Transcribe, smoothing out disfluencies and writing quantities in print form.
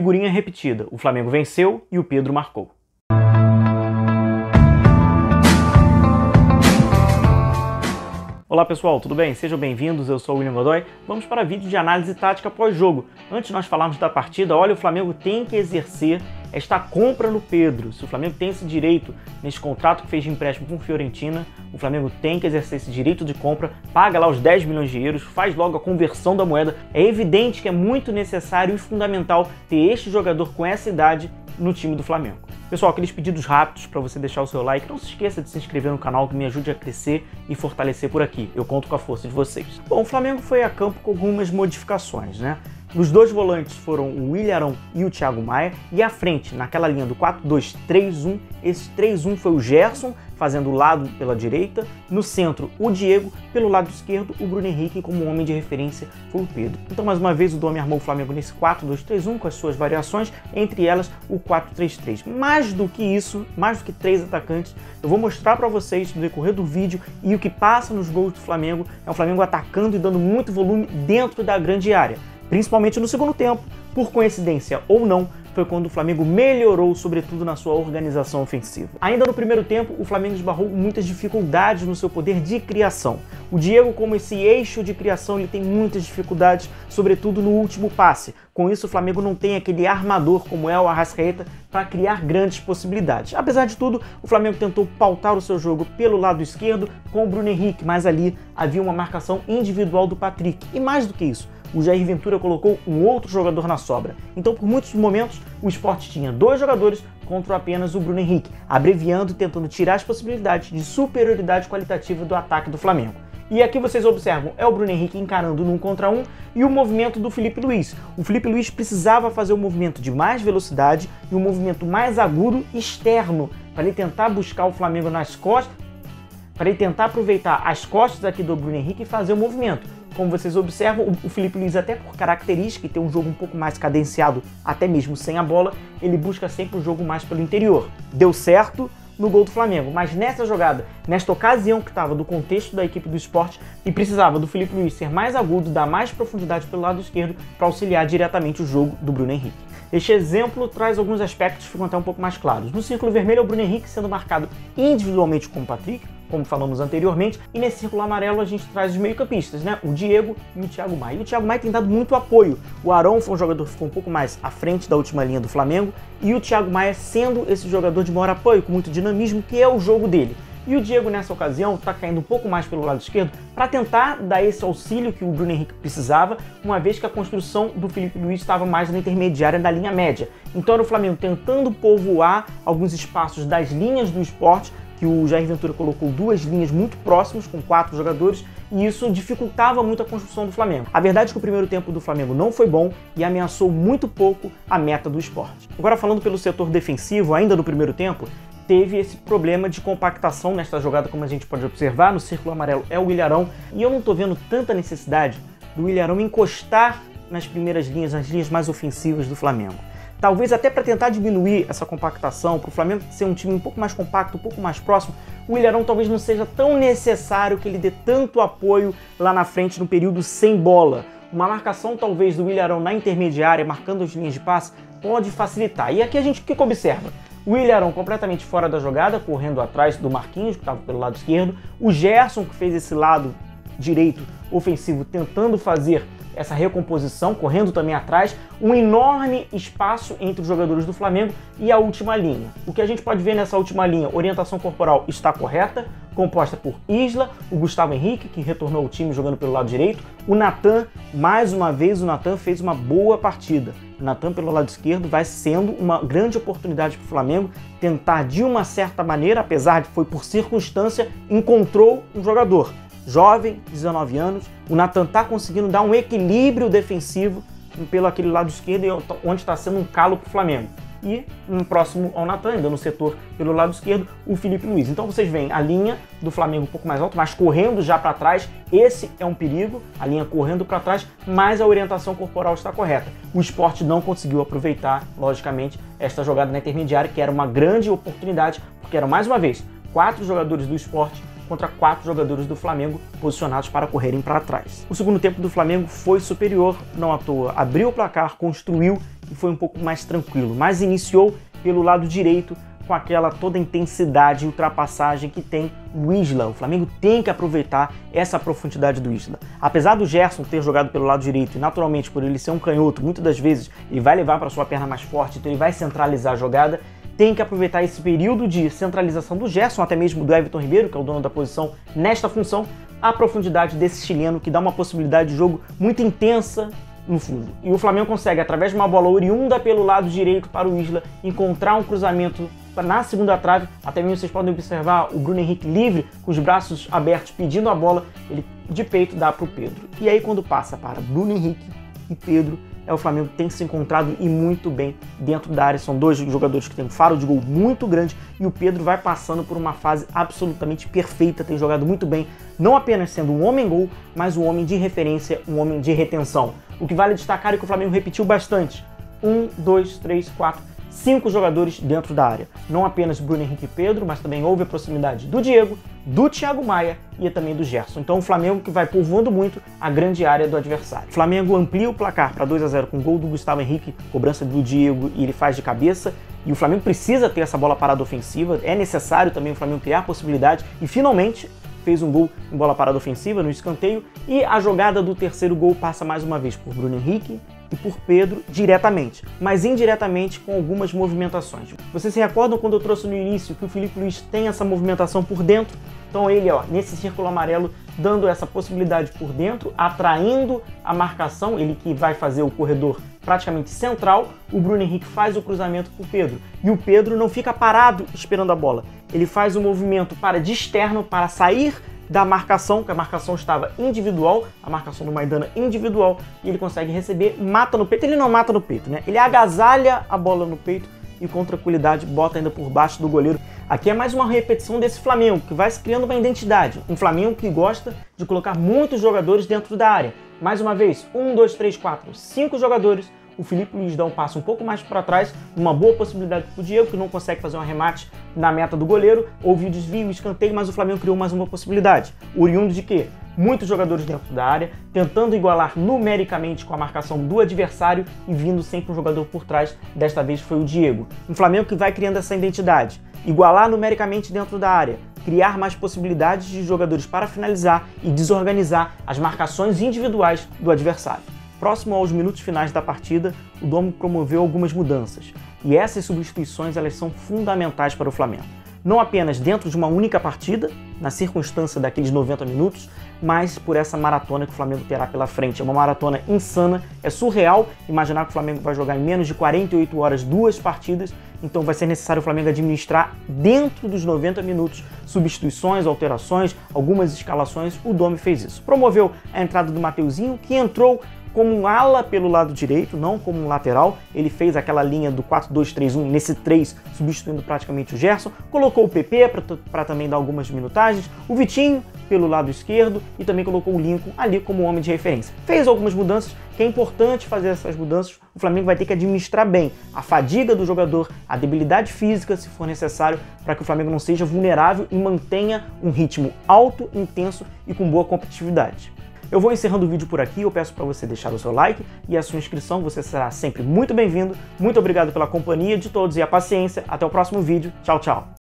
Figurinha repetida, o Flamengo venceu e o Pedro marcou. Olá pessoal, tudo bem? Sejam bem-vindos, eu sou o William Godoy. Vamos para vídeo de análise tática pós-jogo. Antes de nós falarmos da partida, olha, o Flamengo tem que exercer esta compra no Pedro. Se o Flamengo tem esse direito nesse contrato que fez de empréstimo com Fiorentina, o Flamengo tem que exercer esse direito de compra, paga lá os 10 milhões de euros, faz logo a conversão da moeda. É evidente que é muito necessário e fundamental ter este jogador com essa idade no time do Flamengo. Pessoal, aqueles pedidos rápidos para você deixar o seu like. Não se esqueça de se inscrever no canal, que me ajude a crescer e fortalecer por aqui. Eu conto com a força de vocês. Bom, o Flamengo foi a campo com algumas modificações, né? Os dois volantes foram o William Arão e o Thiago Maia, e à frente, naquela linha do 4-2-3-1, esse 3-1 foi o Gerson, fazendo o lado pela direita, no centro o Diego, pelo lado esquerdo o Bruno Henrique, como homem de referência foi o Pedro. Então mais uma vez o Domi armou o Flamengo nesse 4-2-3-1 com as suas variações, entre elas o 4-3-3. Mais do que isso, mais do que 3 atacantes, eu vou mostrar para vocês no decorrer do vídeo, e o que passa nos gols do Flamengo é o Flamengo atacando e dando muito volume dentro da grande área. Principalmente no segundo tempo, por coincidência ou não, foi quando o Flamengo melhorou, sobretudo na sua organização ofensiva. Ainda no primeiro tempo, o Flamengo esbarrou muitas dificuldades no seu poder de criação. O Diego, como esse eixo de criação, ele tem muitas dificuldades, sobretudo no último passe. Com isso, o Flamengo não tem aquele armador como é o Arrascaeta para criar grandes possibilidades. Apesar de tudo, o Flamengo tentou pautar o seu jogo pelo lado esquerdo com o Bruno Henrique, mas ali havia uma marcação individual do Patrick. E mais do que isso, o Jair Ventura colocou um outro jogador na sobra. Então, por muitos momentos, o Sport tinha 2 jogadores contra apenas o Bruno Henrique, abreviando e tentando tirar as possibilidades de superioridade qualitativa do ataque do Flamengo. E aqui vocês observam, é o Bruno Henrique encarando no 1 contra 1 e o movimento do Felipe Luiz. O Felipe Luiz precisava fazer um movimento de mais velocidade e um movimento mais agudo externo, para ele tentar buscar o Flamengo nas costas, para ele tentar aproveitar as costas aqui do Bruno Henrique e fazer o movimento. Como vocês observam, o Felipe Luiz, até por característica e ter um jogo um pouco mais cadenciado, até mesmo sem a bola, ele busca sempre o jogo mais pelo interior. Deu certo no gol do Flamengo, mas nessa jogada, nesta ocasião que estava do contexto da equipe do Sport, e precisava do Felipe Luiz ser mais agudo, dar mais profundidade pelo lado esquerdo para auxiliar diretamente o jogo do Bruno Henrique. Este exemplo traz alguns aspectos que ficam até um pouco mais claros. No círculo vermelho é o Bruno Henrique sendo marcado individualmente com o Patrick, como falamos anteriormente, e nesse círculo amarelo a gente traz os meio-campistas, né? O Diego e o Thiago Maia. E o Thiago Maia tem dado muito apoio. O Arão foi um jogador que ficou um pouco mais à frente da última linha do Flamengo, e o Thiago Maia sendo esse jogador de maior apoio, com muito dinamismo, que é o jogo dele. E o Diego, nessa ocasião, está caindo um pouco mais pelo lado esquerdo para tentar dar esse auxílio que o Bruno Henrique precisava, uma vez que a construção do Felipe Luiz estava mais na intermediária da linha média. Então era o Flamengo tentando povoar alguns espaços das linhas do Sport, que o Jair Ventura colocou 2 linhas muito próximas, com 4 jogadores, e isso dificultava muito a construção do Flamengo. A verdade é que o primeiro tempo do Flamengo não foi bom e ameaçou muito pouco a meta do Sport. Agora, falando pelo setor defensivo, ainda no primeiro tempo, teve esse problema de compactação nesta jogada, como a gente pode observar. No círculo amarelo é o William Arão, e eu não estou vendo tanta necessidade do William Arão encostar nas primeiras linhas, nas linhas mais ofensivas do Flamengo. Talvez até para tentar diminuir essa compactação, para o Flamengo ser um time um pouco mais compacto, um pouco mais próximo, o William Arão talvez não seja tão necessário que ele dê tanto apoio lá na frente no período sem bola. Uma marcação talvez do William Arão na intermediária, marcando as linhas de passe, pode facilitar. E aqui a gente o que observa? O William Arão completamente fora da jogada, correndo atrás do Marquinhos, que estava pelo lado esquerdo. O Gerson, que fez esse lado direito ofensivo, tentando fazer essa recomposição, correndo também atrás. Um enorme espaço entre os jogadores do Flamengo e a última linha. O que a gente pode ver nessa última linha, orientação corporal está correta, composta por Isla, o Gustavo Henrique, que retornou ao time jogando pelo lado direito, o Natan, mais uma vez o Natan fez uma boa partida. O Natan pelo lado esquerdo vai sendo uma grande oportunidade para o Flamengo tentar de uma certa maneira, apesar de foi por circunstância, encontrou um jogador jovem, 19 anos, o Natan está conseguindo dar um equilíbrio defensivo pelo aquele lado esquerdo, onde está sendo um calo para o Flamengo. E um próximo ao Natan, ainda no setor pelo lado esquerdo, o Felipe Luiz. Então vocês veem a linha do Flamengo um pouco mais alta, mas correndo já para trás. Esse é um perigo, a linha correndo para trás, mas a orientação corporal está correta. O Sport não conseguiu aproveitar, logicamente, esta jogada na intermediária, que era uma grande oportunidade, porque eram, mais uma vez, 4 jogadores do Sport contra 4 jogadores do Flamengo posicionados para correrem para trás. O segundo tempo do Flamengo foi superior, não à toa. Abriu o placar, construiu e foi um pouco mais tranquilo, mas iniciou pelo lado direito com aquela toda intensidade e ultrapassagem que tem o Isla. O Flamengo tem que aproveitar essa profundidade do Isla. Apesar do Gerson ter jogado pelo lado direito e naturalmente por ele ser um canhoto, muitas das vezes ele vai levar para sua perna mais forte, então ele vai centralizar a jogada, tem que aproveitar esse período de centralização do Gerson, até mesmo do Everton Ribeiro, que é o dono da posição nesta função, a profundidade desse chileno que dá uma possibilidade de jogo muito intensa no fundo. E o Flamengo consegue, através de uma bola oriunda pelo lado direito para o Isla, encontrar um cruzamento na segunda trave. Até mesmo vocês podem observar o Bruno Henrique livre, com os braços abertos, pedindo a bola, ele de peito dá para o Pedro. E aí quando passa para Bruno Henrique e Pedro, o Flamengo tem se encontrado e muito bem dentro da área. São dois jogadores que têm um faro de gol muito grande e o Pedro vai passando por uma fase absolutamente perfeita, tem jogado muito bem, não apenas sendo um homem-gol, mas um homem de referência, um homem de retenção. O que vale destacar é que o Flamengo repetiu bastante. 1, 2, 3, 4, 5 jogadores dentro da área. Não apenas Bruno Henrique e Pedro, mas também houve a proximidade do Diego, do Thiago Maia e também do Gerson. Então o Flamengo que vai povoando muito a grande área do adversário. O Flamengo amplia o placar para 2-0 com gol do Gustavo Henrique, cobrança do Diego e ele faz de cabeça. E o Flamengo precisa ter essa bola parada ofensiva, é necessário também o Flamengo criar possibilidade e finalmente fez um gol em bola parada ofensiva no escanteio e a jogada do terceiro gol passa mais uma vez por Bruno Henrique e por Pedro diretamente, mas indiretamente com algumas movimentações. Vocês se recordam quando eu trouxe no início que o Filipe Luís tem essa movimentação por dentro? Então ele, nesse círculo amarelo, dando essa possibilidade por dentro, atraindo a marcação, ele que vai fazer o corredor praticamente central, o Bruno Henrique faz o cruzamento para o Pedro. E o Pedro não fica parado esperando a bola, ele faz o movimento de externo para sair da marcação, que a marcação estava individual, a marcação do Maidana individual, e ele consegue receber, mata no peito. Ele não mata no peito, né? Ele agasalha a bola no peito e com tranquilidade bota ainda por baixo do goleiro. Aqui é mais uma repetição desse Flamengo, que vai se criando uma identidade. Um Flamengo que gosta de colocar muitos jogadores dentro da área. Mais uma vez, 1, 2, 3, 4, 5 jogadores. O Filipe Luís dá um passo um pouco mais para trás, uma boa possibilidade para o Diego, que não consegue fazer um arremate na meta do goleiro. Houve o desvio, o escanteio, mas o Flamengo criou mais uma possibilidade. Oriundo de quê? Muitos jogadores dentro da área, tentando igualar numericamente com a marcação do adversário e vindo sempre um jogador por trás. Desta vez foi o Diego. Um Flamengo que vai criando essa identidade. Igualar numericamente dentro da área, criar mais possibilidades de jogadores para finalizar e desorganizar as marcações individuais do adversário. Próximo aos minutos finais da partida, o Domo promoveu algumas mudanças. E essas substituições elas são fundamentais para o Flamengo. Não apenas dentro de uma única partida, na circunstância daqueles 90 minutos, mas por essa maratona que o Flamengo terá pela frente. É uma maratona insana, é surreal imaginar que o Flamengo vai jogar em menos de 48 horas 2 partidas, então vai ser necessário o Flamengo administrar dentro dos 90 minutos substituições, alterações, algumas escalações. O Domi fez isso. Promoveu a entrada do Mateuzinho, que entrou como um ala pelo lado direito, não como um lateral. Ele fez aquela linha do 4-2-3-1 nesse 3, substituindo praticamente o Gerson. Colocou o PP para também dar algumas minutagens, o Vitinho pelo lado esquerdo e também colocou o Lincoln ali como homem de referência. Fez algumas mudanças, que é importante fazer essas mudanças. O Flamengo vai ter que administrar bem a fadiga do jogador, a debilidade física, se for necessário, para que o Flamengo não seja vulnerável e mantenha um ritmo alto, intenso e com boa competitividade. Eu vou encerrando o vídeo por aqui, eu peço para você deixar o seu like e a sua inscrição, você será sempre muito bem-vindo. Muito obrigado pela companhia de todos e a paciência. Até o próximo vídeo. Tchau, tchau.